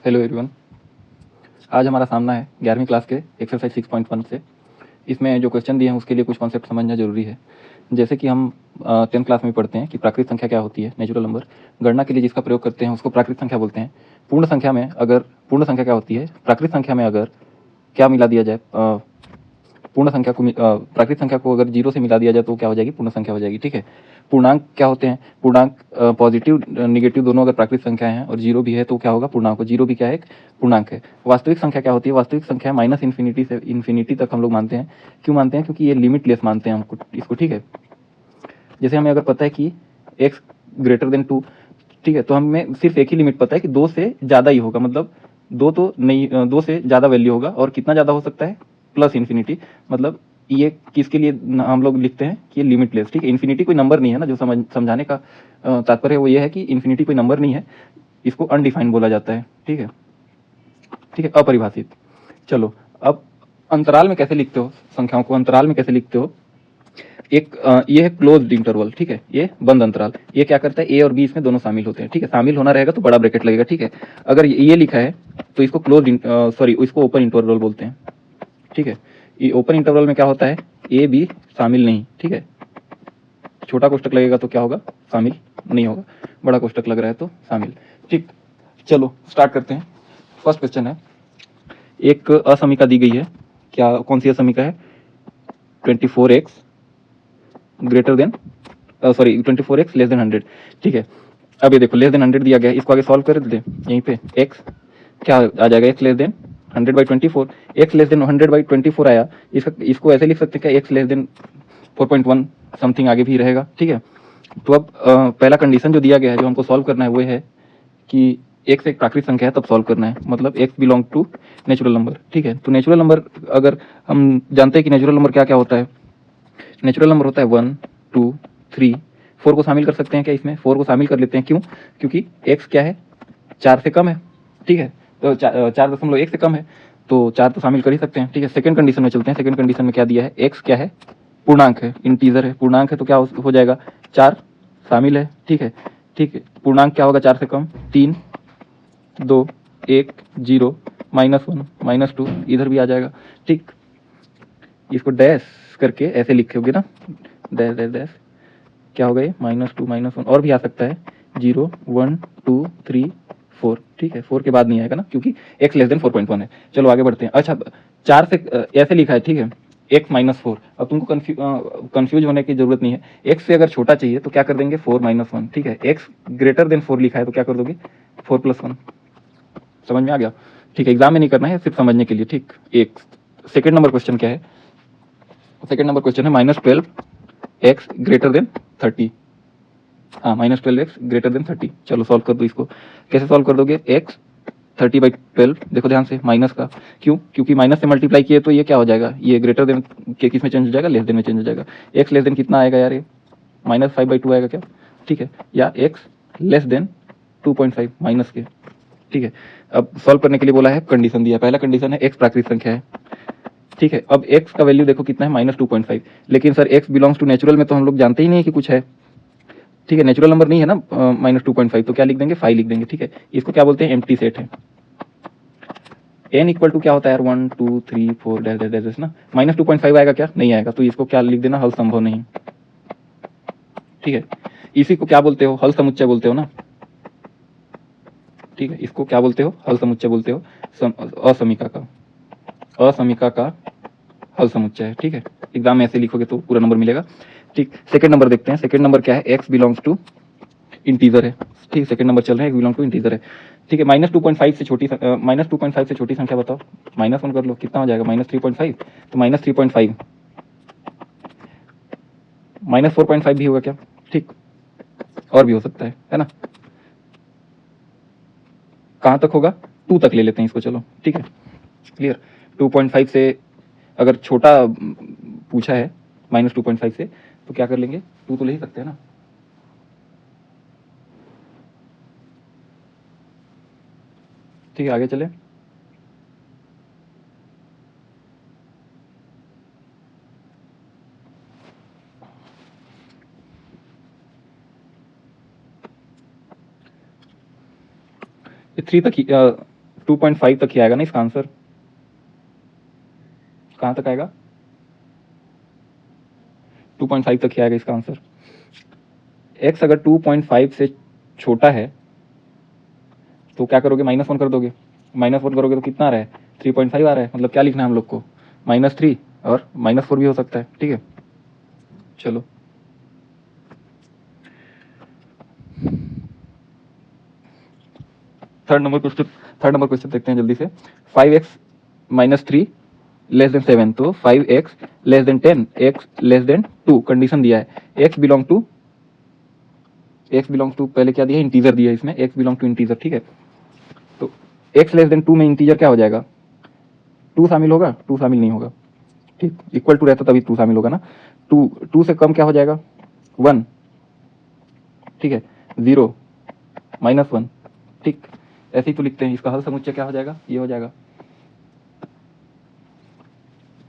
Hello everyone. आज हमारा सामना है 11वीं क्लास के एक्सरसाइज 6.1 से। इसमें जो क्वेश्चन दिए हैं उसके लिए कुछ कॉन्सेप्ट समझना जरूरी है। जैसे कि हम 10th क्लास में पढ़ते हैं कि प्राकृत संख्या क्या होती है, नेचुरल नंबर। गणना के लिए जिसका प्रयोग करते हैं उसको प्राकृत संख्या बोलते हैं। पूर्ण संख्या क्या होती है, प्राकृत संख्या में अगर क्या मिला दिया जाए, प्राकृत संख्या को अगर 0 से मिला दिया जाए तो क्या हो जाएगी, पूर्ण संख्या हो जाएगी। ठीक है। पूर्णांक क्या होते हैं, पूर्णांक पॉजिटिव निगेटिव दोनों अगर प्राकृत संख्या है और 0 भी है तो क्या होगा, पूर्णांक हो। 0 भी क्या है, एक पूर्णांक है। वास्तविक संख्या क्या होती है, वास्तविक संख्या माइनस इन्फिनिटी से इन्फिनिटी तक हम लोग मानते हैं। क्यों मानते हैं, क्योंकि ये लिमिटलेस मानते हैं हमको इसको। ठीक है। जैसे हमें अगर पता है कि x ग्रेटर देन 2, ठीक है, तो हमें सिर्फ एक ही लिमिट पता है कि 2 से ज़्यादा ही होगा, मतलब 2 तो नहीं, 2 से ज़्यादा वैल्यू होगा। और कितना ज़्यादा हो सकता है, प्लस इन्फिनिटी। मतलब ये किसके लिए हम लोग लिखते हैं कि ये लिमिटलेस। ठीक है। इन्फिनिटी कोई नंबर नहीं है ना, जो समझाने का तात्पर्य वो ये है कि इन्फिनिटी कोई नंबर नहीं है, इसको अनडिफाइंड बोला जाता है। ठीक है, ठीक है, अपरिभाषित। चलो, अब अंतराल में कैसे लिखते हो, संख्याओं को अंतराल में कैसे लिखते हो। ये है क्लोज्ड इंटरवल। ठीक है, ये बंद अंतराल। ये क्या करता है, ए और बी इसमें दोनों शामिल होते हैं। ठीक है, शामिल होना रहेगा तो बड़ा ब्रैकेट लगेगा। ठीक है, अगर ये लिखा है तो इसको इसको ओपन इंटरवल बोलते हैं। ठीक है, ये ओपन इंटरवल में क्या होता है, ए बी शामिल नहीं। ठीक है, छोटा कोष्टक लगेगा तो क्या होगा, शामिल नहीं होगा। बड़ा कोष्टक लग रहा है तो शामिल। ठीक, चलो स्टार्ट करते हैं। फर्स्ट क्वेश्चन है, एक असमीका दी गई है। क्या, कौन सी असमीका है, 24x greater than 24x less than 100। ठीक है, अब ये देखो लेस देन 100 दिया गया है, इसको आगे सॉल्व कर देते हैं। यहीं पे x क्या आ जाएगा, x less then 100/24। x less then 100/24 आया, इसको ऐसे लिख सकते हैं क्या, x लेस देन 4.1 समथिंग आगे भी रहेगा। ठीक है, तो अब पहला कंडीशन जो दिया गया है, जो हमको सॉल्व करना है वो है कि x एक प्राकृत संख्या है तब सॉल्व करना है, मतलब x belong to natural number. ठीक है, तो नेचुरल नंबर अगर हम जानते हैं कि नेचुरल नंबर क्या क्या होता है, नेचुरल नंबर होता है 1 2 3 4 को शामिल कर सकते हैं क्या, इसमें 4 को शामिल कर लेते हैं। क्यों, क्योंकि x क्या है, 4 से कम है। ठीक है, तो 4.1 से कम है तो 4 तो शामिल कर ही सकते हैं। ठीक है, सेकंड कंडीशन में चलते हैं। सेकंड कंडीशन में क्या दिया है, x क्या है, पूर्णांक है, इंटीजर है। पूर्णांक है तो क्या हो जाएगा, 4 शामिल है। ठीक है, ठीक है, पूर्णांक क्या होगा 4 से कम, 3 2 1 0 -1 -2 इधर भी आ जाएगा। ठीक, इसको डैश करके ऐसे लिखोगे ना, डैश डैश डैश, क्या होगा ये, -2 -1 और भी आ सकता है, 0 1 2 3 4। ठीक है, 4 के बाद नहीं आएगा ना, क्योंकि x लेस देन 4.1 है। चलो आगे बढ़ते हैं। अच्छा, 4 से ऐसे लिखा है। ठीक है, x -4। अब तुमको कंफ्यूज होने की जरूरत नहीं है। x से अगर छोटा चाहिए तो क्या कर देंगे, 4 -1। ठीक है, x ग्रेटर देन 4 लिखा है तो क्या कर दोगे, 4 + 1। समझ में आ गया। ठीक है, एग्जाम में नहीं करना है, सिर्फ समझने के लिए। ठीक, एक सेकेंड नंबर क्वेश्चन क्या है, सेकेंड नंबर क्वेश्चन है -12x ग्रेटर देन 30। हाँ, -12x ग्रेटर देन 30। चलो सॉल्व कर दो इसको। कैसे सॉल्व कर दोगे, x 30/12, देखो ध्यान से, माइनस का। क्यों, क्योंकि माइनस से मल्टीप्लाई किए तो ये क्या हो जाएगा, ये ग्रेटर देन के किस में चेंज हो जाएगा, लेस देन में चेंज हो जाएगा। x लेस देन कितना आएगा यार, ये -5/2 आएगा क्या। ठीक है, या x लेस देन 2.5 माइनस के। ठीक है, अब सॉल्व करने के लिए बोला है, कंडीशन दिया। पहला कंडीशन है x प्राकृत संख्या है। ठीक है, अब x का वैल्यू देखो कितना है, -2.5। लेकिन sir x belongs to natural में तो हम लोग जानते ही नहीं है कि कुछ है। ठीक है, नेचुरल नंबर नहीं है ना, -2.5, तो क्या लिख देंगे, 5 लिख देंगे। ठीक है, इसको क्या बोलते हैं, एम्प्टी सेट है। n इक्वल टू क्या होता है यार, 1 2 3 4 डैश डैश डैश ना। -2.5 आएगा क्या, नहीं आएगा, तो इसको क्या लिख देना, हल संभव नहीं। ठीक है, इसी को क्या बोलते हो, हल समुच्चय बोलते हो ना। ठीक है, इसको क्या बोलते हो, हल समुच्चय बोलते हो। असमीका का हल समुच्चय है। ठीक है, एग्जाम में ऐसे लिखोगे तो पूरा नंबर मिलेगा। ठीक, सेकंड नंबर देखते हैं। सेकंड नंबर क्या है, x बिलोंग्स टू इंटीजर है। ठीक, सेकंड नंबर चल रहे हैं, x बिलोंग टू इंटीजर है। ठीक है, -2.5 से छोटी संख्या बताओ, -1 कर लो, कितना हो जाएगा, -3.5। तो -3.5 -4.5 भी होगा क्या। ठीक, और भी हो सकता है ना। कहाँ तक होगा, 2 तक ले लेते हैं इसको। चलो ठीक है, क्लियर। 2.5 से अगर छोटा पूछा है, -2.5 से, तो क्या कर लेंगे, 2 तो ले ही सकते हैं ना। ठीक है, आगे चले। ये 3 तक ही 2.5 तक ही आएगा ना इसका आंसर। कहाँ तक आएगा? 2.5 तक ही आएगा इसका आंसर। x अगर 2.5 से छोटा है तो क्या करोगे? -1 कर दोगे। -1 करोगे तो कितना आ रहा है? 3.5 आ रहा है। मतलब क्या लिखना है हम लोग को? -3 और -4 भी हो सकता है। ठीक है, चलो थर्ड नंबर क्वेश्चन देखते हैं जल्दी से। 5x - 3 लेस देन 7, तो 5x less than 10, x less than 2 condition दिया है। x बिलोंग टू पहले क्या दिया है? इंटीजर दिया है इसमें, x बिलोंग टू इंटीजर। ठीक है, तो x लेस देन 2 में इंटीजर क्या हो जाएगा? 2 शामिल होगा? 2 शामिल नहीं होगा। ठीक, इक्वल टू रहता तभी 2 शामिल होगा ना। 2 से कम क्या हो जाएगा? 1। ठीक है, 0 -1। ठीक, ऐसे ही तो लिखते हैं। इसका हल समुच्चय क्या हो जाएगा? ये हो जाएगा।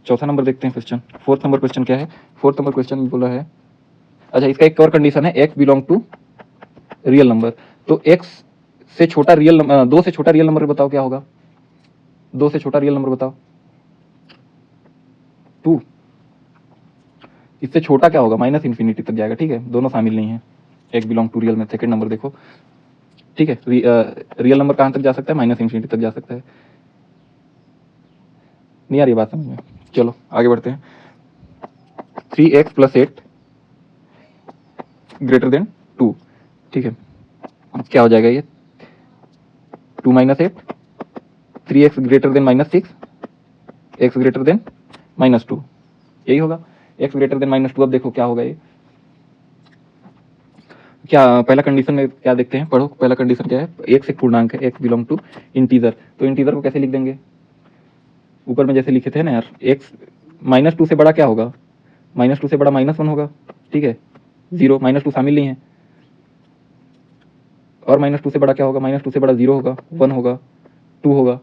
चौथा नंबर देखते हैं क्वेश्चन। फोर्थ नंबर क्वेश्चन क्या है? फोर्थ नंबर क्वेश्चन में बोला है, अच्छा इसका एक और कंडीशन है, x belong to real number. तो x से छोटा रियल नंबर, 2 से छोटा रियल नंबर बताओ क्या होगा? 2 से छोटा रियल नंबर बताओ। 2। इससे छोटा क्या होगा? -∞ तक जाएगा। ठीक है, दोनों शामिल नहीं है। x बिलोंग टू रियल में सेकंड नंबर देखो। ठीक है, रियल नंबर कहाँ तक जा सकता है? -∞ तक जा सकता है। नहीं आ रही बात समझ में? चलो आगे बढ़ते हैं। 3x + 8 > 2। ठीक है, क्या हो जाएगा ये? 2 - 8, 3x > -6, x > -2, यही होगा। x > -2। अब देखो क्या होगा ये। क्या पहला कंडीशन में क्या देखते हैं? पढ़ो, पहला कंडीशन क्या है? x एक पूर्णांक है, x बिलोंग टू इंटीजर। तो इंटीजर को कैसे लिख देंगे? ऊपर में जैसे लिखे थे ना यार, x -2 से बड़ा क्या होगा? -2 से बड़ा -1 होगा। ठीक है, 0 -2 शामिल नहीं है। और -2 से बड़ा क्या होगा? -2 से बड़ा 0 होगा, 1 होगा, 2 होगा।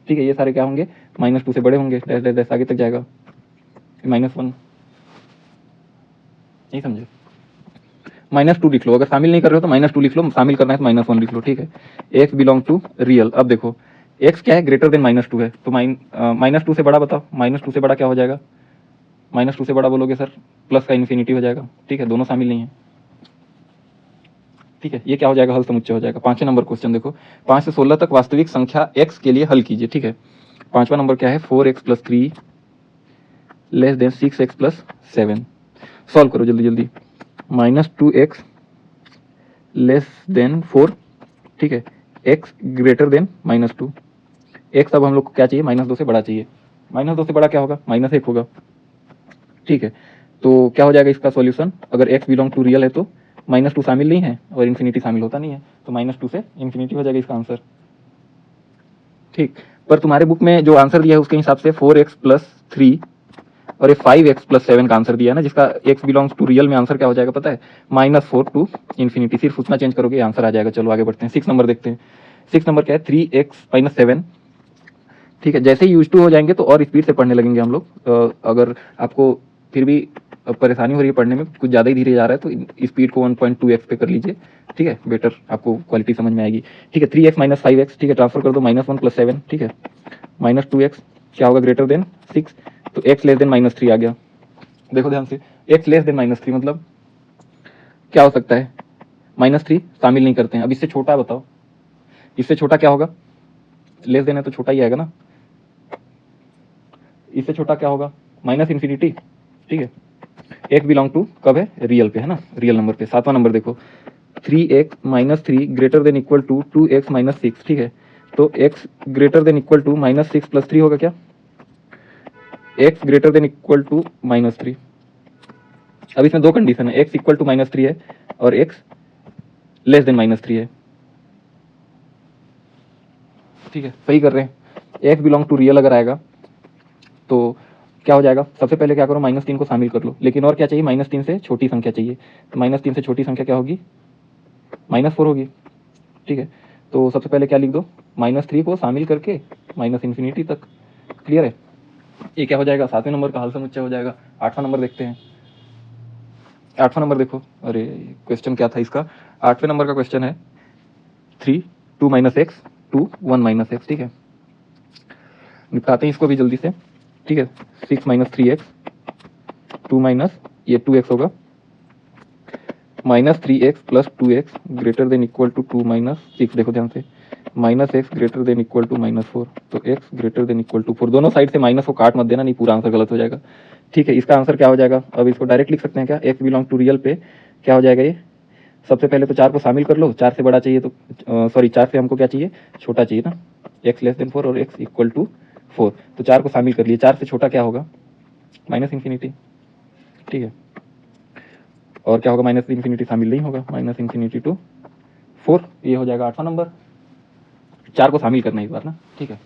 ठीक है, ये सारे क्या होंगे? -2 से बड़े होंगे। डैश डैश डैश आगे तक जाएगा। -1 नहीं समझे? -2 लिख लो। अगर शामिल नहीं कर रहे हो तो -2 लिख लो, शामिल करना है तो -1 लिख लो। ठीक है, x बिलोंग टू रियल। अब देखो x क्या है? ग्रेटर देन -2 है, तो -2 से बड़ा बताओ। -2 से बड़ा क्या हो जाएगा? -2 से बड़ा बोलोगे सर प्लस का इन्फिनिटी हो जाएगा। ठीक है, दोनों शामिल नहीं है। ठीक है, ये क्या हो जाएगा? हल समुच्चय हो जाएगा। 5वें नंबर क्वेश्चन देखो, 5 से 16 तक वास्तविक संख्या x के लिए हल कीजिए। ठीक है, 5वां नंबर क्या है? 4x + 3 less than 6x + 7। Solve करो जल्दी जल्दी। -2x less than 4। ठीक है, x ग्रेटर देन -2। x अब हम लोग को क्या चाहिए? -2 से बड़ा चाहिए। -2 से बड़ा क्या होगा? -1 होगा। ठीक है, तो क्या हो जाएगा इसका सॉल्यूशन? अगर x बिलोंग टू रियल है तो -2 शामिल नहीं है और इन्फिनिटी शामिल होता नहीं है, तो -2 से इन्फिनिटी हो जाएगा इसका आंसर। ठीक, पर तुम्हारे बुक में जो आंसर दिया है उसके हिसाब से 4x + 3 और ये 5x + 7 का आंसर दिया है ना, जिसका x बिलोंग्स टू रियल में आंसर क्या हो जाएगा पता है? -4 टू इन्फिनिटी। सिर्फ उतना चेंज करोगे आंसर आ जाएगा। चलो आगे बढ़ते हैं। 6 नंबर देखते हैं। 6 नंबर क्या है? 3x - 7। ठीक है, जैसे ही यूज टू हो जाएंगे तो और स्पीड से पढ़ने लगेंगे हम लोग। अगर आपको फिर भी परेशानी हो रही है पढ़ने में, कुछ ज़्यादा ही धीरे जा रहा है, तो स्पीड को 1.2x पे कर लीजिए। ठीक है, बेटर आपको क्वालिटी समझ में आएगी। ठीक है, 3x - 5x। ठीक है, ट्रांसफर कर दो। -1 + 7। ठीक है, -2x क्या होगा? ग्रेटर देन 6, तो x लेस देन -3 आ गया। देखो ध्यान से, x लेस देन -3 मतलब क्या हो सकता है? -3 शामिल नहीं करते हैं। अब इससे छोटा बताओ, इससे छोटा क्या होगा? लेस देन है तो छोटा ही आएगा ना। इससे छोटा क्या होगा? -∞। ठीक है, x बिलोंग टू कब है? रियल पे है ना, रियल नंबर पे। 7वां नंबर देखो, 3x - 3 greater than equal to 2x - 6। ठीक है, तो x greater than equal to -6 + 3 होगा क्या? x greater than equal to -3। अब इसमें दो कंडीशन है, x इक्वल टू -3 है और x लेस देन -3 है। ठीक है, सही कर रहे हैं। x बिलोंग टू रियल अगर आएगा तो क्या हो जाएगा? सबसे पहले क्या करो? -3 को शामिल कर लो। लेकिन और क्या चाहिए? -3 से छोटी संख्या चाहिए। तो -3 से छोटी संख्या क्या होगी? -4 होगी। ठीक है, तो सबसे पहले क्या लिख दो? -3 को शामिल करके -∞ तक। क्लियर है? ये क्या हो जाएगा? 7वें नंबर का हल समुच्चय हो जाएगा। 8वां नंबर देखते हैं। 8वां नंबर देखो, अरे क्वेश्चन क्या था इसका? 8वें नंबर का क्वेश्चन है 3 2 - x टू 1 माइनस एक्स, ठीक है। निपटाते हैं इसको भी जल्दी से, ठीक है। 6 माइनस 3x 2 माइनस ये 2x होगा, minus 3x plus 2x greater than equal to 2 minus 6, देखो ध्यान से, minus x greater than equal to minus 4, तो x greater than equal to 4, दोनों साइड से माइनस को काट मत देना, नहीं पूरा आंसर गलत हो जाएगा, ठीक है। इसका आंसर क्या हो जाएगा, अब इसको डायरेक्ट लिख सकते हैं क्या, x बिलोंग टू रियल पे क्या हो जाएगा ये, सबसे पहले तो 4 को शामिल कर लो, 4 से बड़ा चाहिए तो सॉरी 4 से हमको क्या चाहिए, छोटा चाहिए ना, x लेस देन 4 और x इक्वल टू 4, तो 4 को शामिल कर लिए, 4 से छोटा क्या होगा, माइनस इन्फिनिटी, ठीक है। और क्या होगा, माइनस इन्फिनिटी शामिल नहीं होगा, माइनस इन्फिनिटी टू 4, ये हो जाएगा 8वां नंबर, 4 को शामिल करना है इस बार ना, ठीक है।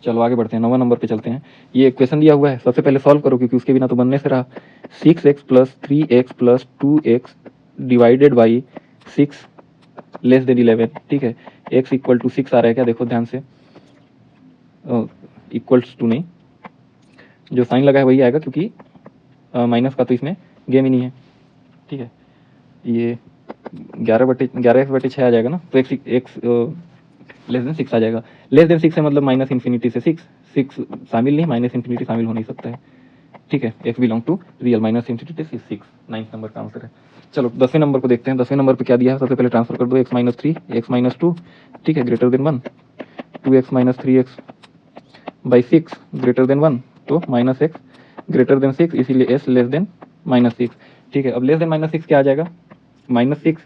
चलो आगे बढ़ते हैं, 9वां नंबर पे चलते हैं। ये क्वेश्चन दिया हुआ है, सबसे पहले सॉल्व करो क्योंकि उसके बिना तो बनने से रहा। 6x plus 3x plus 2x divided by 6 less than 11, ठीक है। x इक्वल टू 6 आ रहा है क्या, देखो ध्यान से, इक्वल्स टू नहीं, जो साइन लगा है वही आएगा क्योंकि माइनस का तो इसमें गेम ही नहीं है, ठीक है। ये 11x/6 आ जाएगा ना, तो x लेस देन 6 आ जाएगा, लेस देन 6 है मतलब माइनस इन्फिनिटी से 6 शामिल नहीं, माइनस इन्फिनिटी शामिल हो नहीं सकता है, ठीक है। x belong to real, minus infinity से 6, 9th नंबर का आंसर है। चलो 10वें नंबर को देखते हैं, 10वें नंबर पे क्या दिया है, सबसे पहले ट्रांसफर कर दो, x माइनस 3 x माइनस 2, ठीक है, greater than 1, 2x minus 3x by 6 greater than 1, तो माइनस एक्स ग्रेटर देन 6, इसीलिए s लेस देन माइनस 6, ठीक है। अब लेस देन माइनस 6 क्या आ जाएगा, माइनस 6,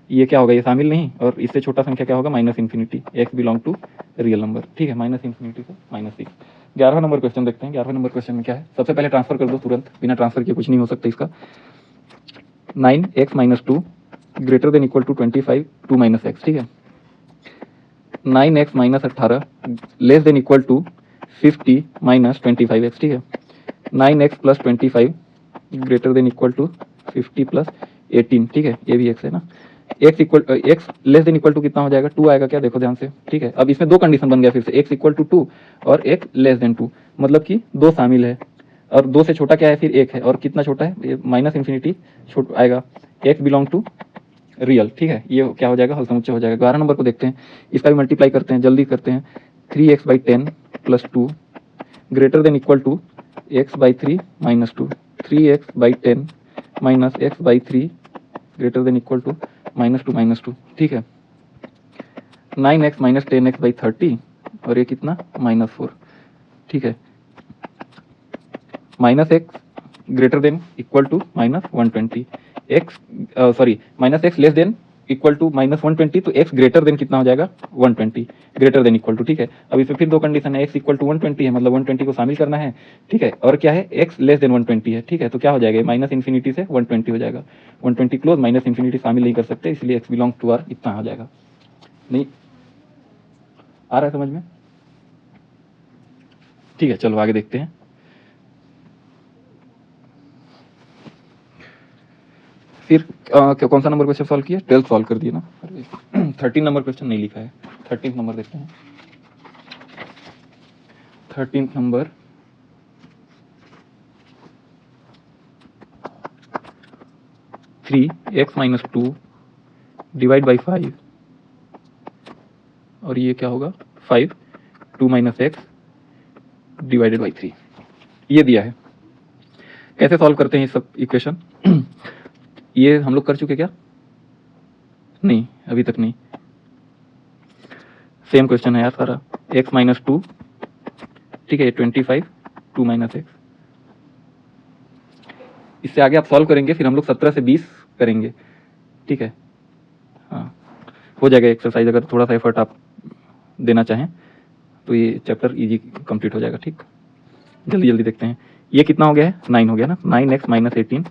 ये क्या होगा, ये शामिल नहीं, और इससे छोटा संख्या क्या होगा, minus infinity, x belong to real number, ठीक है, माइनस इन्फिनिटी से माइनस 6। 11वां नंबर क्वेश्चन देखते हैं, 11वें नंबर क्वेश्चन में क्या है, सबसे पहले ट्रांसफर कर दो तुरंत, बिना ट्रांसफर किए कुछ नहीं हो सकता इसका। 9x minus 2 greater than equal to 25 2 minus x, ठीक है। 9x minus 18 less than equal to 50 minus 25x, ठीक है। 9x plus 25 greater than equal to 50 plus 18, ठीक है, ये भी x है ना। x less than equal to कितना हो जाएगा, 2 आएगा क्या, देखो ध्यान से, ठीक है। अब इसमें दो कंडीशन बन गया फिर से, x इक्वल टू 2 और x लेस देन 2, मतलब कि 2 शामिल है, और 2 से छोटा क्या है, फिर 1 है, और कितना छोटा है, माइनस इन्फिनिटी छोटा आएगा, x बिलोंग टू रियल, ठीक है, ये क्या हो जाएगा, हल समुच्चय हो जाएगा। 12 नंबर को देखते हैं, इसका भी मल्टीप्लाई करते हैं, जल्दी करते हैं। 3x/10 plus 2 greater than equal to x/3 minus 2, 3x/10 minus x/3 greater than equal to minus two, ठीक है। 9x माइनस 10x/30 और ये कितना, -4, ठीक है। Minus x greater than equal to -120, x sorry minus x less than equal to -120, तो x greater then कितना हो जाएगा, 120 ग्रेटर देन इक्वल टू, ठीक है। अब इसमें फिर दो कंडीशन है, x इक्वल टू 120 है, मतलब 120 को शामिल करना है, ठीक है, और क्या है, x लेस देन 120 है, ठीक है, तो क्या हो जाएगा, माइनस इन्फिनिटी से 120 हो जाएगा, 120 क्लोज, माइनस इन्फिनिटी शामिल नहीं कर सकते, इसलिए x बिलोंग टू आर इतना हो जाएगा। नहीं आ रहा है समझ में, ठीक है। चलो आगे देखते हैं, फिर कौन सा नंबर क्वेश्चन सॉल्व किया, 12 सॉल्व कर दिया ना, 13 नंबर क्वेश्चन नहीं लिखा है, 13 नंबर देखते हैं। 13 number, three x minus 2 divide by 5, और ये क्या होगा, 5 2 माइनस एक्स डिवाइडेड बाई 3, ये दिया है। कैसे सॉल्व करते हैं ये सब इक्वेशन, ये हम लोग कर चुके क्या, नहीं अभी तक नहीं, सेम क्वेश्चन है यार सारा, x माइनस 2, ठीक है, 25 2 माइनस एक्स, इससे आगे आप सॉल्व करेंगे, फिर हम लोग 17 से 20 करेंगे, ठीक है। हाँ हो जाएगा एक्सरसाइज, अगर थोड़ा सा एफर्ट आप देना चाहें तो ये चैप्टर इजी कंप्लीट हो जाएगा, ठीक। जल्दी जल्दी देखते हैं, ये कितना हो गया है, 9 हो गया ना, 9x minus 18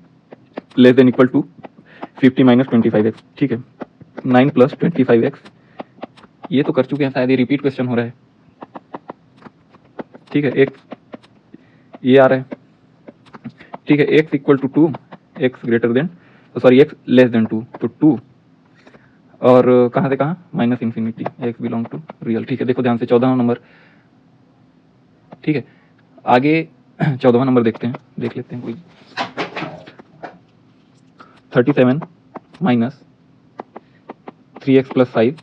less than equal to 50 minus 25x, ठीक है। 9 प्लस 25x, ये तो कर चुके हैं शायद, ये रिपीट क्वेश्चन हो रहा है, ठीक है। एक ये आ रहा है, ठीक है, x equal to 2, x greater than sorry x less than 2, तो 2 और कहाँ से कहाँ, minus infinity, x belong to real, ठीक है। देखो ध्यान से 14वां नंबर, ठीक है। आगे 14वां नंबर देखते हैं, देख लेते हैं कोई, 37 माइनस 3x प्लस 5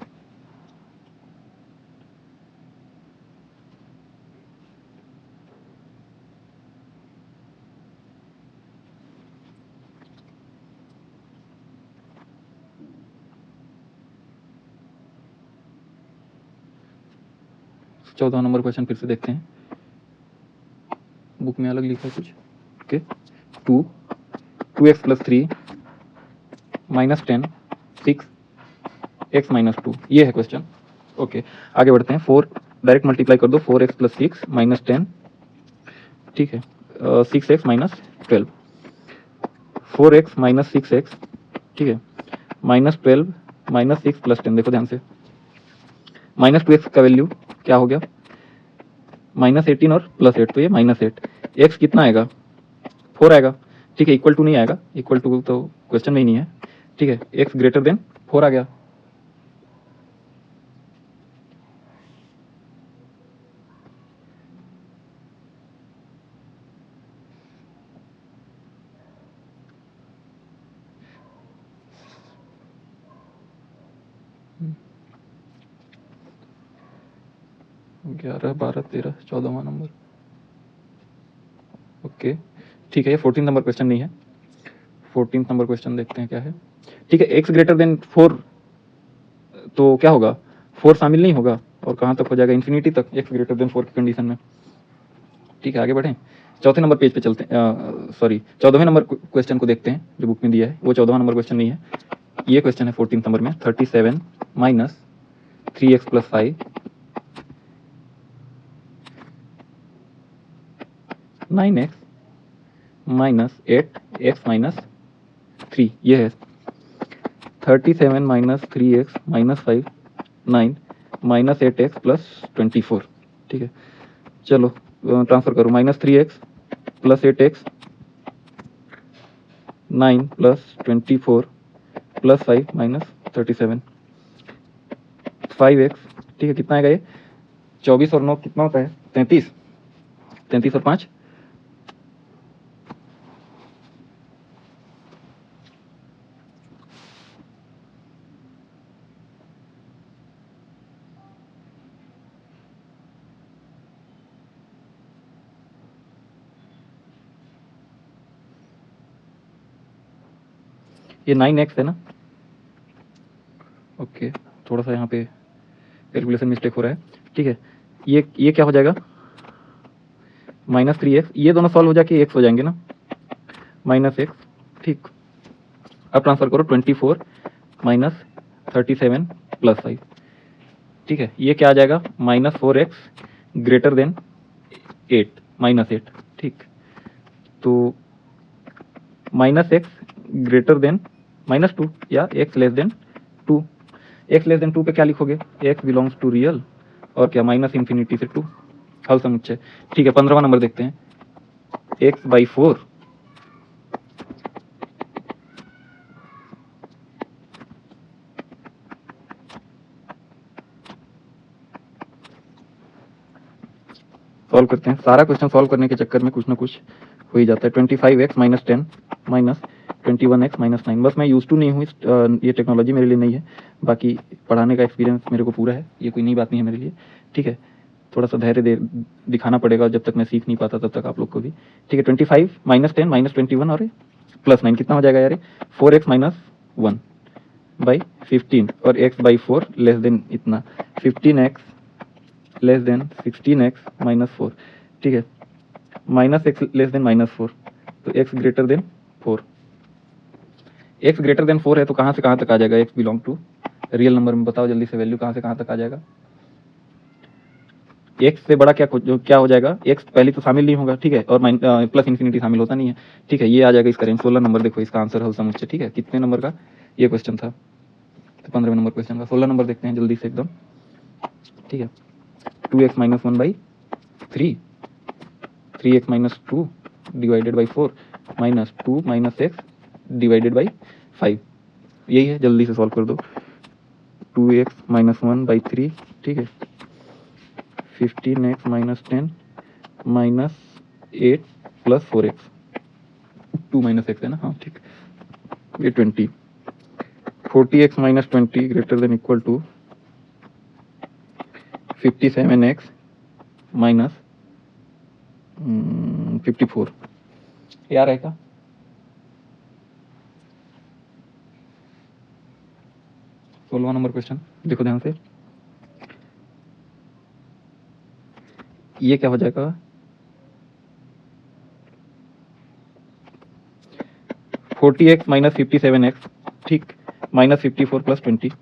14वां नंबर क्वेश्चन फिर से देखते हैं, बुक में अलग लिखा है कुछ। Okay, 2x plus 3 minus 10 6x minus 2, ये है क्वेश्चन। ओके, आगे बढ़ते हैं। 4 डायरेक्ट मल्टीप्लाई कर दो, 4x प्लस 6 माइनस 10, ठीक है, 6x minus 12, 4x minus 6x, ठीक है, माइनस 12 माइनस 6 प्लस 10। देखो ध्यान से, माइनस 2x का वैल्यू क्या हो गया, माइनस 18 और प्लस 8, तो ये माइनस 8। x कितना आएगा, 4 आएगा, ठीक है, इक्वल टू नहीं आएगा, इक्वल टू तो क्वेश्चन में ही नहीं है, ठीक है, x ग्रेटर देन 4 आ गया। ग्यारह, 12, 13, 14वां नंबर। ओके, ठीक है, ये 14 नंबर क्वेश्चन नहीं है। 14 नंबर क्वेश्चन देखते हैं क्या है। ठीक है, x ग्रेटर देन 4, तो क्या होगा, 4 शामिल नहीं होगा, और कहाँ तक हो जाएगा, इन्फिनिटी तक, x ग्रेटर देन 4 की कंडीशन में। ठीक है, आगे बढ़ें, चौथे नंबर पेज पे चलते हैं, सॉरी 14वें नंबर क्वेश्चन को देखते हैं जो बुक में दिया है। वो 14वां नंबर क्वेश्चन नहीं है, ये क्वेश्चन है 14 नंबर में। 37 minus 3x plus 5 9x minus 8x minus 3, ये है 37 minus 3x minus 5 9 minus 8x plus 24। ठीक है, चलो ट्रांसफर करो, minus 3x plus 8x 9 plus 24 plus 5 minus 37 5x, ठीक है, कितना आएगा ये, 24 और 9 कितना होता है, 33, 33 और 5 ये 9x है ना। ओके, थोड़ा सा यहाँ पे कैलकुलेशन मिस्टेक हो रहा है। ठीक है, ये क्या हो जाएगा, माइनस 3x, ये दोनों सॉल्व हो जाके x हो जाएंगे ना, माइनस x। ठीक, अब ट्रांसफर करो, 24 माइनस 37 प्लस 5। ठीक है, ये क्या आ जाएगा, minus 4x greater than 8 minus 8। ठीक, तो minus x greater then minus 2 या x less than 2। x less than 2 पे क्या लिखोगे, x बिलोंग्स टू रियल, और क्या, माइनस इंफिनिटी से 2, हल समुच्चय। ठीक है, 15वां नंबर देखते हैं, x बाई 4 सॉल्व करते हैं। सारा क्वेश्चन सॉल्व करने के चक्कर में कुछ ना कुछ हो ही जाता है। 25x minus 10 minus 21x minus 9, बस मैं यूज टू नहीं हूँ, ये टेक्नोलॉजी मेरे लिए नहीं है, बाकी पढ़ाने का एक्सपीरियंस मेरे को पूरा है, ये कोई नई बात नहीं है मेरे लिए। ठीक है, थोड़ा सा धैर्य दे दिखाना पड़ेगा, जब तक मैं सीख नहीं पाता तब तक आप लोग को भी। ठीक है, 25 माइनस 10 माइनस 21 और प्लस 9 कितना हो जाएगा यार, 4x माइनस 1 बाई 15 और x बाई 4 लेस देन इतना, 15x less than 16x minus 4। ठीक है, minus x less then minus 4, तो x greater then 4, x greater then 4 है, तो कहाँ से कहाँ तक आ जाएगा, x belong to real number में, बताओ जल्दी से, वैल्यू कहाँ से कहाँ तक आ जाएगा, x से बड़ा क्या हो जाएगा, x पहले तो शामिल नहीं होगा, ठीक है, और प्लस इन्फिनिटी शामिल होता नहीं है। ठीक है, ये आ जाएगा इसका रेंज 16 नंबर। देखो इसका आंसर हल समुच्चय। ठीक है, कितने नंबर का ये क्वेश्चन था, तो 15वें नंबर क्वेश्चन का 16 नंबर देखते हैं जल्दी से एकदम। ठीक है, 2x minus 1 by 3, 3x minus 2 divided by 4 minus 2 minus x divided by 5, यही है, जल्दी से सॉल्व कर दो। 2x माइनस 1 बाई 3, ठीक है, 15x minus 10 minus 8 plus 4x, 2 minus x है ना, हाँ ठीक, ये 20, 40x minus 20 greater than equal to 57x minus 54, यार है क्या, 16वां नंबर क्वेश्चन देखो ध्यान से। ये क्या हो जाएगा 40x माइनस 57x, ठीक, minus 54 plus 20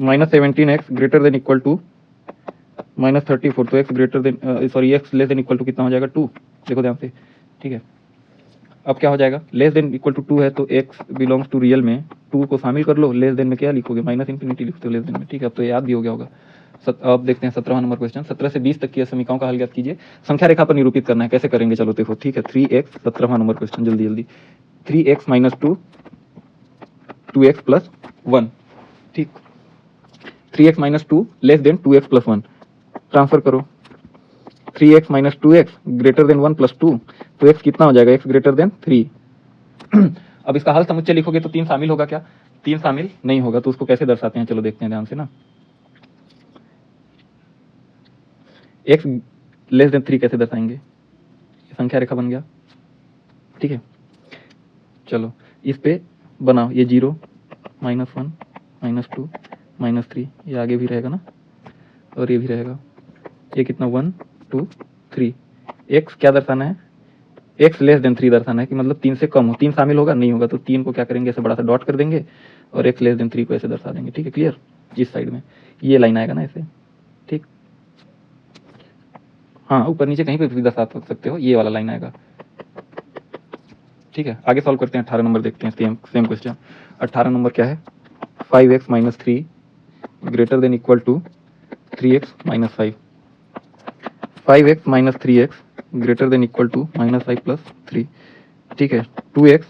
minus 17x greater than equal to minus 34, तो x greater than sorry x less than equal to कितना हो जाएगा 2, देखो ध्यान से, ठीक है। अब क्या हो जाएगा, लेस देन इक्वल टू 2 है तो x बिलोंग्स टू रियल में 2 को शामिल कर लो, लेस देन में क्या लिखोगे माइनस इन्फिनिटी लिखते हो लेस देन में, ठीक है। अब तो याद भी हो गया होगा। अब देखते हैं 17वां नंबर क्वेश्चन। 17 से 20 तक की समीकरणों का हल ज्ञात कीजिए। संख्या रेखा पर निरूपित करना है, कैसे करेंगे चलो देखो, ठीक है। 3x 17वां नंबर क्वेश्चन, जल्दी जल्दी। 3x माइनस 2 2x प्लस 1, ठीक। 3x minus 2 less than 2x plus 1, transfer करो। 3x minus 2x greater then 1 plus 2, तो x कितना हो जाएगा, x ग्रेटर देन 3। अब इसका हल समुच्चय लिखोगे तो 3 शामिल होगा क्या, 3 शामिल नहीं होगा, तो उसको कैसे दर्शाते हैं चलो देखते हैं ध्यान से ना। x लेस देन 3 कैसे दर्शाएंगे, संख्या रेखा बन गया, ठीक है। चलो इस पे बनाओ, ये 0 माइनस 1 माइनस 2 माइनस 3, ये आगे भी रहेगा ना, और ये भी रहेगा। ये कितना 1 2 3, x क्या दर्शाना है, x लेस देन 3 दर्शाना है, कि मतलब 3 से कम हो। 3 शामिल होगा नहीं होगा, तो 3 को क्या करेंगे, ऐसे बड़ा सा डॉट कर देंगे और x लेस देन 3 को ऐसे दर्शा देंगे, ठीक है। क्लियर, इस साइड में ये लाइन आएगा ना ऐसे, ठीक। हाँ, ऊपर नीचे कहीं पे भी दर्शा सकते हो, ये वाला लाइन आएगा, ठीक है। आगे सॉल्व करते हैं, 18 नंबर देखते हैं, सेम क्वेश्चन। 18 नंबर क्या है, 5x minus 3 greater than equal to 3x minus 5, 5x minus 3x greater than equal to minus 5 plus 3, ठीक है। 2x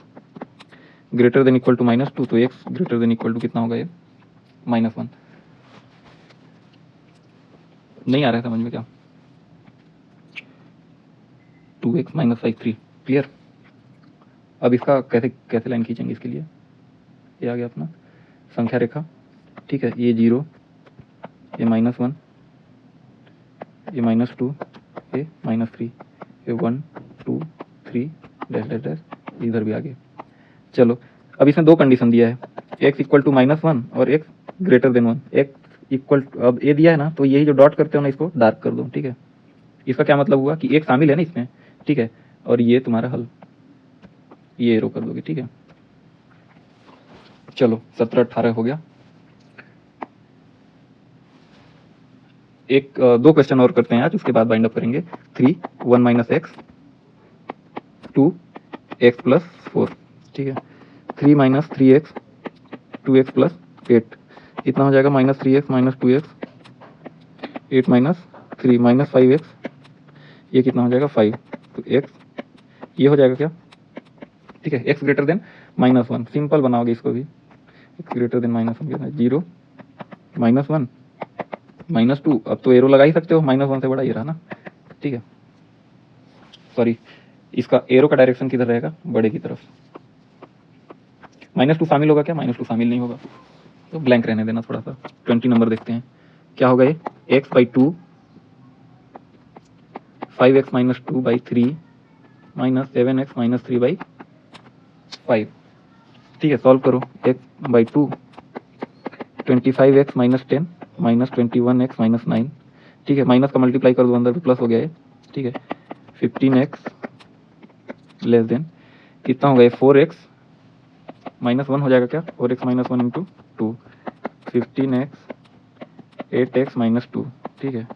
greater than equal to minus 2, तो x greater than equal to कितना होगा, ये minus 1। नहीं आ रहा है समझ में क्या, 2x माइनस 5 3, क्लियर। अब इसका कैसे कैसे लाइन खींचेंगे, इसके लिए ये आ गया अपना संख्या रेखा, ठीक है। ये 0, ये माइनस 1, ये माइनस 2, ये माइनस 3, ये 1 2 3 डैश डैश डैश, इधर भी आगे। चलो अब इसमें दो कंडीशन दिया है, x इक्वल टू माइनस 1 और x greater then 1। x equal, अब a दिया है ना, तो यही जो डॉट करते हो ना, इसको डार्क कर दो, ठीक है। इसका क्या मतलब हुआ कि एक शामिल है ना इसमें, ठीक है, और ये तुम्हारा हल, ये एरो कर दोगे, ठीक है। चलो 17 18 हो गया। एक दो क्वेश्चन और करते हैं आज, उसके बाद बाइंड अप करेंगे। 3 1 माइनस एक्स 2 एक्स प्लस 4, ठीक है। 3 माइनस 3x 2x प्लस 8, इतना हो जाएगा minus 3x minus 2x 8 minus 3 minus 5x, ये कितना हो जाएगा 5, तो x ये हो जाएगा क्या, ठीक है। x greater then minus 1, simple बनाओगे इसको भी, x ग्रेटर देन माइनस 1 कितना है 0 माइनस 1 माइनस 2, अब तो एरो लगा ही सकते हो, माइनस 1 से बड़ा ये रहा ना, ठीक है। सॉरी, इसका एरो का डायरेक्शन किधर रहेगा, बड़े की तरफ। माइनस 2 शामिल होगा क्या, माइनस 2 शामिल नहीं होगा, तो ब्लैंक रहने देना थोड़ा सा। 20 नंबर देखते हैं क्या होगा, ये x by 2 5x minus 2 by 3 minus 7x minus 3 by 5, ठीक है। सॉल्व करो, x by 2 25x minus 10 minus 21x minus 9, ठीक है। माइनस का मल्टीप्लाई कर दो, अंदर भी प्लस हो गया है, ठीक है। 15x लेस देन कितना हो गया, 4x माइनस 1 हो जाएगा क्या, 4x minus 1 into 2, 15x 8x minus 2, ठीक है।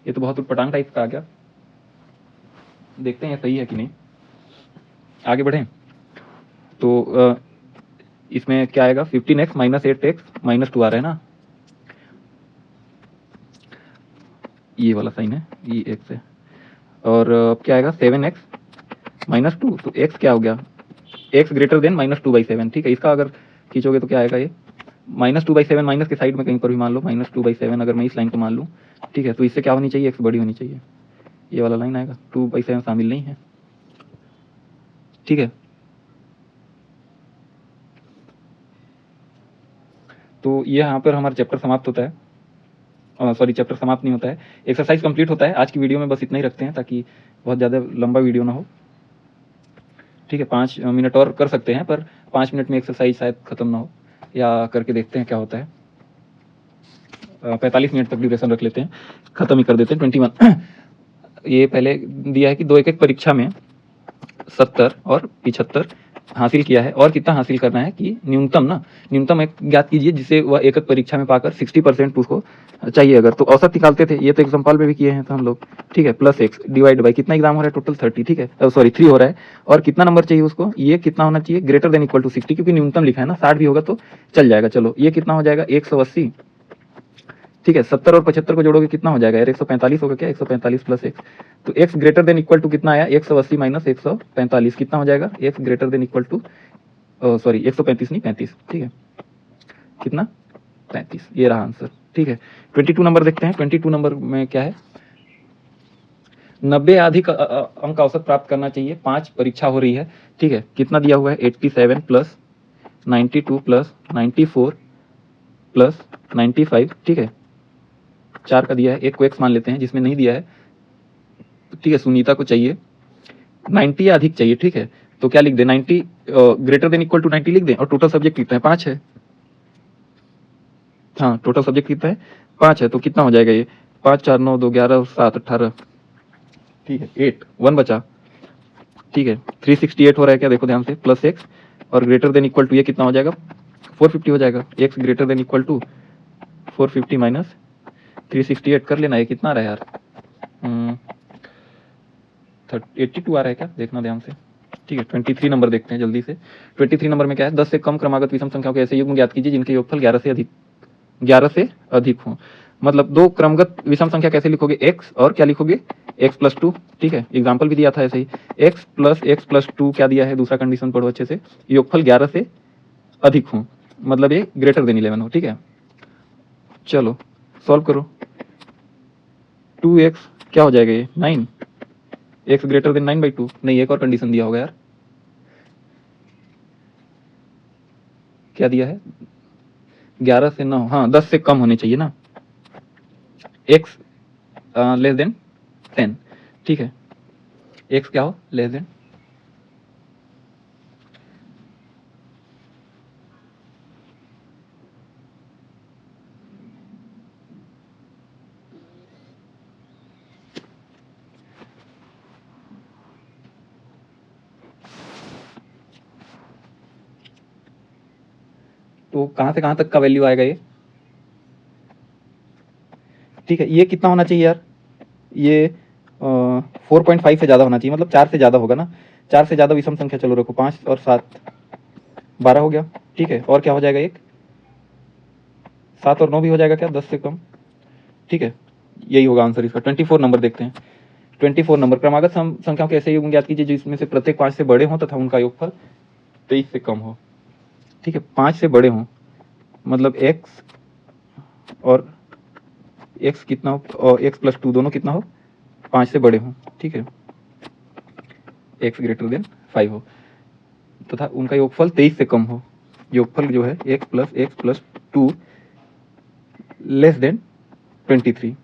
ये तो बहुत उटपटांग टाइप का आ गया, देखते हैं सही है कि नहीं। आगे बढ़ें तो इसमें क्या आएगा, 15x माइनस 8x माइनस 2 आ रहा है ना, ये वाला साइन है, ये x है। और अब क्या आएगा 7x माइनस 2, तो x क्या हो गया, x greater then minus 2 by 7, ठीक है। इसका अगर खींचोगे तो क्या आएगा, ये माइनस 2 बाई 7, माइनस के साइड में कहीं पर भी मान लो माइनस 2 बाई 7, अगर मैं इस लाइन को मान लूँ, ठीक है, तो इससे क्या होनी चाहिए, x बड़ी होनी चाहिए, ये वाला लाइन आएगा, 2 बाई 7 शामिल नहीं है, ठीक है। तो ये यहाँ पर हमारा चैप्टर समाप्त होता है, सॉरी चैप्टर समाप्त नहीं होता है, एक्सरसाइज कंप्लीट होता है। आज की वीडियो में बस इतना ही रखते हैं, ताकि बहुत ज़्यादा लंबा वीडियो ना हो, ठीक है। 5 मिनट और कर सकते हैं, पर 5 मिनट में एक्सरसाइज शायद ख़त्म ना हो, या करके देखते हैं क्या होता है। 45 मिनट तक ड्यूरेशन रख लेते हैं, ख़त्म ही कर देते हैं 21। ये पहले दिया है कि 2 एक परीक्षा में 70 और 75 हासिल किया है, और कितना हासिल करना है कि न्यूनतम एक ज्ञात कीजिए जिसे वह एक परीक्षा में पाकर 60% उसको चाहिए। अगर तो औसत निकालते थे, ये तो एग्जाम्पल में भी किए हैं तो हम लोग, ठीक है। प्लस एक्स डिवाइड बाई कितना एग्जाम हो रहा है टोटल 30, ठीक है, सॉरी 3 हो रहा है, और कितना नंबर चाहिए उसको, ये कितना होना चाहिए ग्रेटर देन इक्वल टू 60, क्योंकि न्यूनतम लिखा है ना, 60 भी होगा तो चल जाएगा। चलो ये कितना हो जाएगा 180, ठीक है। 70 और 75 को जोड़ोगे कितना हो जाएगा यार, 145 होगा क्या, 145 प्लस एक्स, तो x greater than equal to कितना आया 180 माइनस 145 कितना हो जाएगा, x greater than equal to sorry 135 नहीं 35, ठीक है, कितना 35, ये रहा आंसर, ठीक है। 22 नंबर देखते हैं। 22 नंबर में क्या है, 90 अधिक अंक औसत प्राप्त करना चाहिए, 5 परीक्षा हो रही है, ठीक है। कितना दिया हुआ है 87 प्लस 92 प्लस 94 प्लस 95, ठीक है, 4 का दिया है, एक को एक्स मान लेते हैं जिसमें नहीं दिया है, ठीक है। सुनीता को चाहिए 90 या अधिक चाहिए, ठीक है, तो क्या लिख दे 90 ग्रेटर देन इक्वल टू 90 लिख दें, और टोटल सब्जेक्ट कितना है 5 है, हाँ टोटल सब्जेक्ट कितना है 5 है, तो कितना हो जाएगा ये 5 4 9 2 11 7 18, ठीक है, 8 1 बचा, ठीक है। 368 हो रहा है क्या, देखो ध्यान से, प्लस एक्स और ग्रेटर देन इक्वल टू ये कितना हो जाएगा 450 हो जाएगा, x greater than equal to 450 minus 368 कर लेना, ये कितना आ रहा है यार 82 आ रहा है क्या, देखना ध्यान से, ठीक है। 23 नंबर देखते हैं जल्दी से। 23 नंबर में क्या है, 10 से कम क्रमागत विषम संख्याओं के ऐसे युग्म ज्ञात कीजिए जिनके योगफल 11 से अधिक हो। मतलब 2 क्रमगत विषम संख्या कैसे लिखोगे, x और क्या लिखोगे x प्लस 2, ठीक है, एग्जाम्पल भी दिया था ऐसे ही, x प्लस 2 क्या दिया है, दूसरा कंडीशन पढ़ो अच्छे से, योगफल 11 से अधिक हो, मतलब ये ग्रेटर देन 11 हो, ठीक है। चलो सॉल्व करो, 2x क्या हो जाएगा ये 9, x ग्रेटर देन 9/2, नहीं एक और कंडीशन दिया होगा यार, क्या दिया है 11 से 9, हाँ 10 से कम होने चाहिए ना, x लेस देन 10, ठीक है, x क्या हो लेस देन, तो कहां से कहां तक का वैल्यू आएगा ये, ठीक है। ये कितना होना चाहिए यार, ये 4.5 से ज़्यादा होना चाहिए, मतलब 4 से ज़्यादा होगा ना, 4 से ज़्यादा विषम संख्या, चलो रखो 5 और 7 12 हो गया, ठीक है, और क्या हो जाएगा एक 7 और 9 भी हो जाएगा क्या 10 से कम, ठीक है, यही होगा आंसर इसका। 24 नंबर देखते हैं। 24 नंबर, क्रमागत संख्याओं के ऐसे युग्म ज्ञात कीजिए जिसमें से प्रत्येक 5 से बड़े हों तथा उनका योगफल 23 से कम हो, ठीक है, 5 से बड़े हों, मतलब x और x कितना हो, और x प्लस 2 दोनों कितना हो 5 से बड़े हों, ठीक है, x ग्रेटर देन 5 हो तथा उनका योगफल 23 से कम हो, योगफल जो है x प्लस 2 लेस देन 23,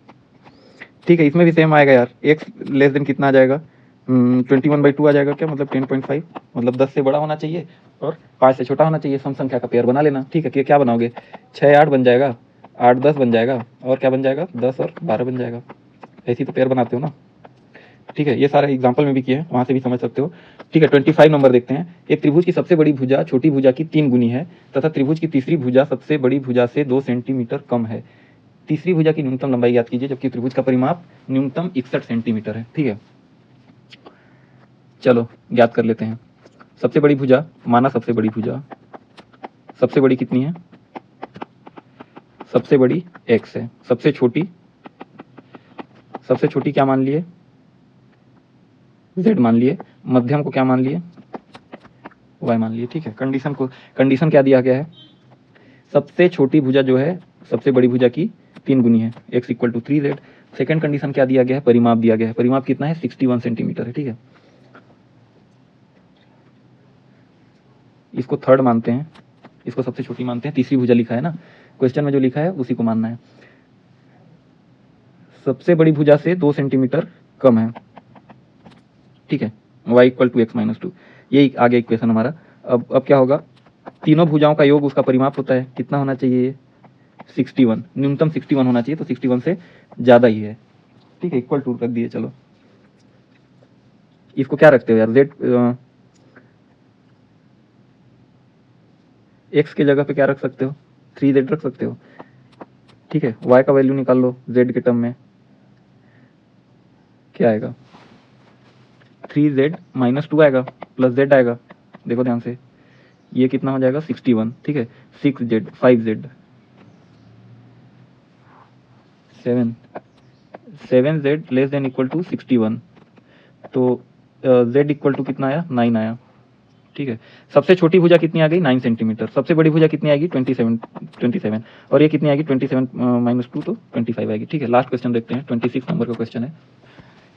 ठीक है। इसमें भी सेम आएगा यार, x लेस देन कितना आ जाएगा 21/2 आ जाएगा क्या, मतलब 10.5, मतलब 10 से बड़ा होना चाहिए और 5 से छोटा होना चाहिए, सम संख्या का पेयर बना लेना, ठीक है। क्या बनाओगे 6 8 बन जाएगा, 8 10 बन जाएगा, और क्या बन जाएगा 10 और 12 बन जाएगा, ऐसी तो पेयर बनाते हो ना, ठीक है। ये सारे एग्जाम्पल में भी किए हैं, वहां से भी समझ सकते हो, ठीक है। 25 नंबर देखते हैं। एक त्रिभुज की सबसे बड़ी भुजा छोटी भुजा की 3 गुनी है तथा त्रिभुज की तीसरी भुजा सबसे बड़ी भुजा से 2 सेंटीमीटर कम है, तीसरी भुजा की न्यूनतम लंबाई याद कीजिए जबकि त्रिभुज का परिमाप न्यूनतम 61 सेंटीमीटर है, ठीक है। चलो ज्ञात कर लेते हैं। सबसे बड़ी भुजा, माना सबसे बड़ी भुजा, सबसे बड़ी कितनी है, सबसे बड़ी x है, सबसे छोटी क्या मान लिए z मान लिए, मध्यम को क्या मान लिए y मान लिए, ठीक है। कंडीशन क्या दिया गया है, सबसे छोटी भुजा जो है सबसे बड़ी भुजा की 3 गुनी है, x equal to 3z। Second condition क्या दिया गया है, परिमाप दिया गया है, परिमाप कितना है 61 सेंटीमीटर है, ठीक है। इसको थर्ड मानते हैं, इसको सबसे छोटी मानते हैं, तीसरी भुजा लिखा है ना क्वेश्चन में, जो लिखा है उसी को मानना है। सबसे बड़ी भुजा से 2 सेंटीमीटर कम है, ठीक है, y equal to x minus 2, यही आगे इक्वेशन हमारा। अब क्या होगा, तीनों भुजाओं का योग उसका परिमाप होता है, कितना होना चाहिए 61, न्यूनतम 61 होना चाहिए, तो 61 से ज़्यादा ही है, ठीक है, इक्वल टू रख दिए। चलो इसको क्या रखते हो यार, जेड एक्स के जगह पे क्या रख सकते हो, 3z रख सकते हो, ठीक है। y का वैल्यू निकाल लो z के टर्म में, क्या आएगा, 3z माइनस 2 आएगा प्लस z आएगा, देखो ध्यान से, ये कितना हो जाएगा 61, ठीक है। 6z 5z 7z less than equal to 61, तो z इक्वल टू कितना आया 9 आया, ठीक है। सबसे छोटी भुजा कितनी आ गई 9 सेंटीमीटर, सबसे बड़ी भुजा कितनी आएगी 27 और ये कितनी आएगी 27 माइनस 2 तो 25 आएगी, ठीक है। लास्ट क्वेश्चन देखते हैं, 26 नंबर का क्वेश्चन है।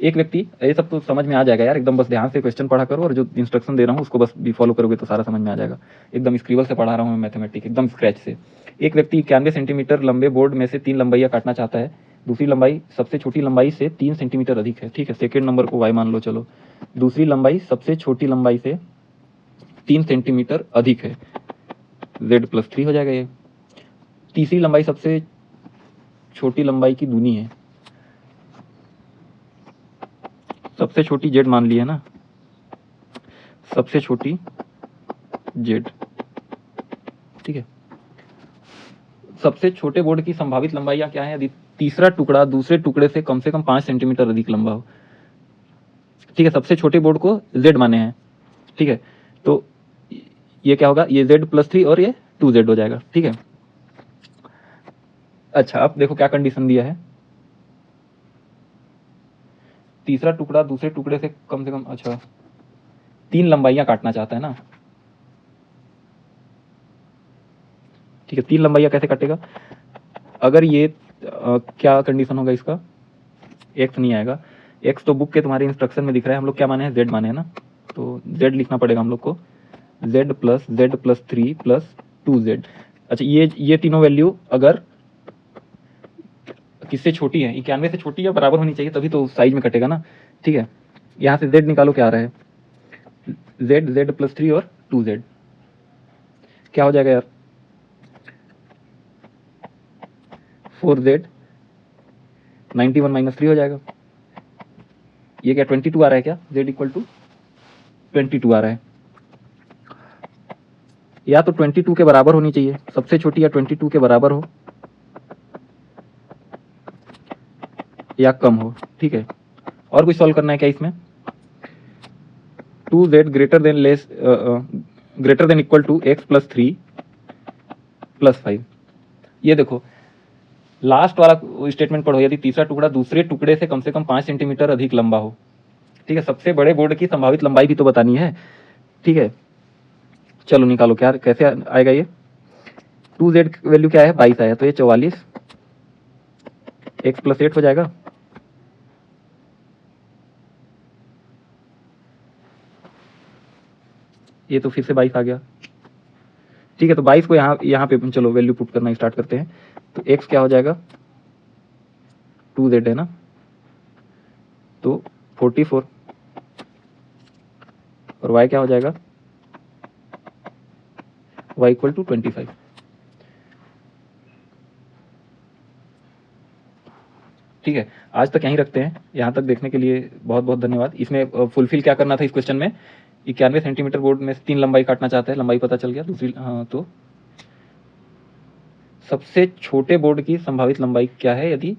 एक व्यक्ति, ये सब तो समझ में आ जाएगा यार, एकदम बस ध्यान से क्वेश्चन पढ़ा करो और जो इंस्ट्रक्शन दे रहा हूँ उसको बस भी फॉलो करोगे तो सारा समझ में आ जाएगा। एकदम स्क्रिबल से पढ़ा रहा हूँ मैं मैथमेटिक्स, एकदम स्क्रैच से। एक व्यक्ति 91 सेंटीमीटर लंबे बोर्ड में से 3 लंबाइयाँ काटना चाहता है, दूसरी लंबाई सबसे छोटी लंबाई से 3 सेंटीमीटर अधिक है, ठीक है। सेकेंड नंबर को y मान लो, चलो। दूसरी लंबाई सबसे छोटी लंबाई से 3 सेंटीमीटर अधिक है, z+3 हो जाएगा ये। तीसरी लंबाई सबसे छोटी लंबाई की दूनी है, सबसे छोटी z मान ली है ना, सबसे छोटी z, ठीक है। सबसे छोटे बोर्ड की संभावित लंबाइयां क्या है, यदि तीसरा टुकड़ा दूसरे टुकड़े से कम 5 सेंटीमीटर अधिक लंबा हो, ठीक है। सबसे छोटे बोर्ड को z माने हैं, ठीक है। तो ये क्या होगा, ये z+3 और ये 2z हो जाएगा, ठीक है। अच्छा, अब देखो क्या कंडीशन दिया है, तीसरा टुकड़ा दूसरे टुकड़े से कम, अच्छा 3 लंबाइयां काटना चाहता है ना, ठीक है। 3 लंबाइयां कैसे काटेगा, अगर ये क्या कंडीशन होगा इसका, x नहीं आएगा, x तो बुक के तुम्हारे इंस्ट्रक्शन में दिख रहा है, हम लोग क्या माने हैं z माने हैं ना, तो z लिखना पड़ेगा हम लोग को, z+z+3 प्लस 2z। अच्छा, ये तीनों वैल्यू अगर किससे छोटी है, 91 से छोटी या बराबर होनी चाहिए, तभी तो साइज में कटेगा ना, ठीक है। यहाँ से z निकालो, क्या आ रहा है, z+3 और 2z, क्या हो जाएगा यार 4z 91 माइनस 3 हो जाएगा। ये क्या 22 आ रहा है क्या, z=22 आ रहा है, या तो 22 के बराबर होनी चाहिए सबसे छोटी, या 22 के बराबर हो या कम हो, ठीक है। और कुछ सॉल्व करना है क्या इसमें, 2z greater than equal to x+3 + 5। ये देखो लास्ट वाला स्टेटमेंट पढ़ो, यदि तीसरा टुकड़ा दूसरे टुकड़े से कम 5 सेंटीमीटर अधिक लंबा हो, ठीक है। सबसे बड़े बोर्ड की संभावित लंबाई भी तो बतानी है, ठीक है। चलो निकालो, क्या कैसे आएगा ये, 2z वैल्यू क्या है 22 आया, तो ये 44, x+8 हो जाएगा, ये तो फिर से 22 आ गया, ठीक है। तो 22 को यहाँ पे चलो वैल्यू पुट करना स्टार्ट करते हैं, तो x क्या हो जाएगा 2z है ना, तो 44 और y क्या हो जाएगा, y = 25, ठीक है। आज तक यहीं रखते हैं, यहाँ तक देखने के लिए बहुत बहुत धन्यवाद। इसमें फुलफिल क्या करना था इस क्वेश्चन में, 91 सेंटीमीटर बोर्ड में से 3 लंबाई काटना चाहते हैं, लंबाई पता चल गया। दूसरी तो सबसे छोटे बोर्ड की संभावित लंबाई क्या है, यदि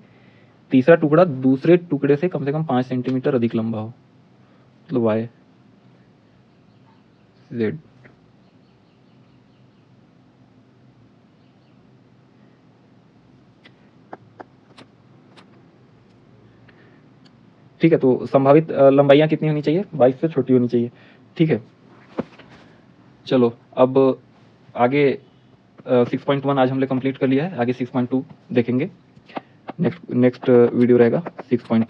तीसरा टुकड़ा दूसरे टुकड़े से कम 5 सेंटीमीटर अधिक लंबा हो, मतलब y z, ठीक है। तो संभावित लंबाइयां कितनी होनी चाहिए, 22 से छोटी होनी चाहिए, ठीक है। चलो अब आगे 6.1 आज हमने कंप्लीट कर लिया है, आगे 6.2 देखेंगे, नेक्स्ट वीडियो रहेगा 6.2।